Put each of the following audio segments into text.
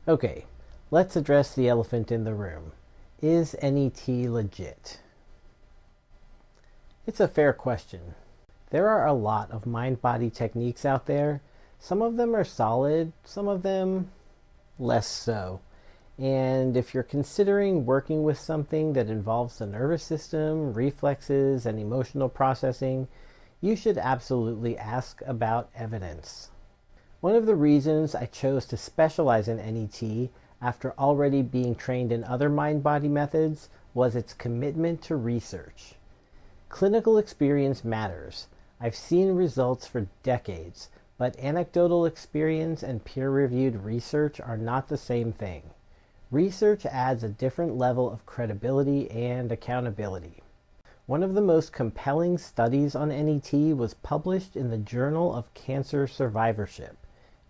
Okay, let's address the elephant in the room. Is NET legit? It's a fair question. There are a lot of mind-body techniques out there. Some of them are solid, some of them less so. And if you're considering working with something that involves the nervous system, reflexes, and emotional processing, you should absolutely ask about evidence. One of the reasons I chose to specialize in NET after already being trained in other mind-body methods was its commitment to research. Clinical experience matters. I've seen results for decades, but anecdotal experience and peer-reviewed research are not the same thing. Research adds a different level of credibility and accountability. One of the most compelling studies on NET was published in the Journal of Cancer Survivorship.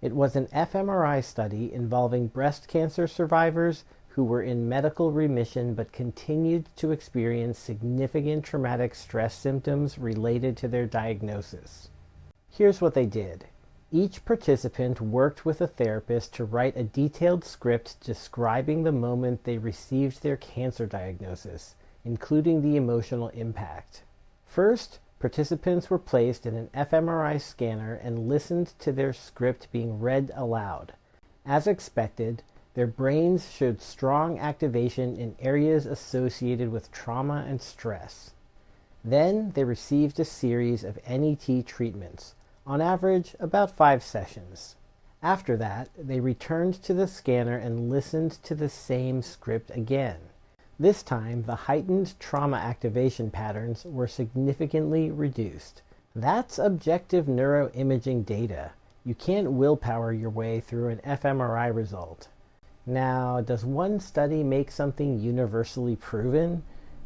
It was an fMRI study involving breast cancer survivors who were in medical remission but continued to experience significant traumatic stress symptoms related to their diagnosis. Here's what they did. Each participant worked with a therapist to write a detailed script describing the moment they received their cancer diagnosis, including the emotional impact. First, participants were placed in an fMRI scanner and listened to their script being read aloud. As expected, their brains showed strong activation in areas associated with trauma and stress. Then they received a series of NET treatments, on average about 5 sessions. After that, they returned to the scanner and listened to the same script again. This time, the heightened trauma activation patterns were significantly reduced. That's objective neuroimaging data. You can't willpower your way through an fMRI result. Now, does one study make something universally proven?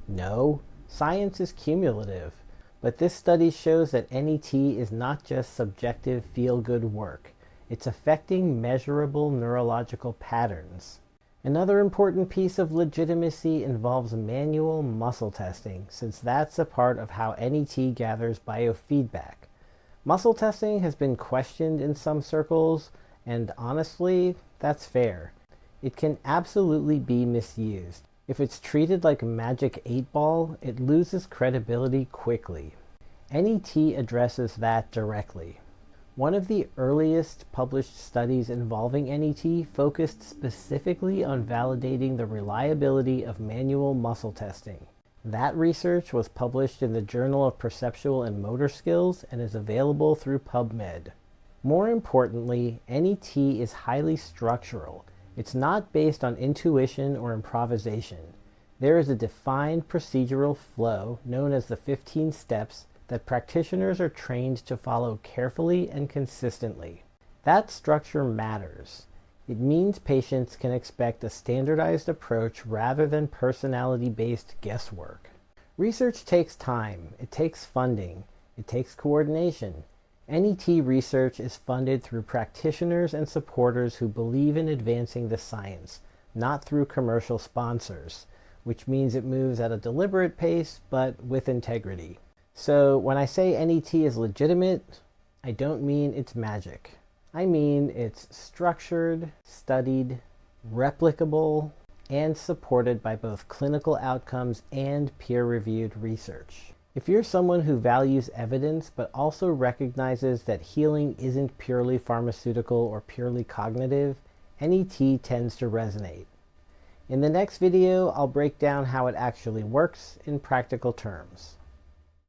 No. Science is cumulative. But this study shows that NET is not just subjective feel-good work. It's affecting measurable neurological patterns. Another important piece of legitimacy involves manual muscle testing, since that's a part of how NET gathers biofeedback. Muscle testing has been questioned in some circles, and honestly, that's fair. It can absolutely be misused. If it's treated like a magic 8-ball, it loses credibility quickly. NET addresses that directly. One of the earliest published studies involving NET focused specifically on validating the reliability of manual muscle testing. That research was published in the Journal of Perceptual and Motor Skills and is available through PubMed. More importantly, NET is highly structural. It's not based on intuition or improvisation. There is a defined procedural flow known as the 15 steps that practitioners are trained to follow carefully and consistently. That structure matters. It means patients can expect a standardized approach rather than personality-based guesswork. Research takes time, it takes funding, it takes coordination. NET research is funded through practitioners and supporters who believe in advancing the science, not through commercial sponsors, which means it moves at a deliberate pace but with integrity. So when I say NET is legitimate, I don't mean it's magic. I mean it's structured, studied, replicable, and supported by both clinical outcomes and peer-reviewed research. If you're someone who values evidence but also recognizes that healing isn't purely pharmaceutical or purely cognitive, NET tends to resonate. In the next video, I'll break down how it actually works in practical terms.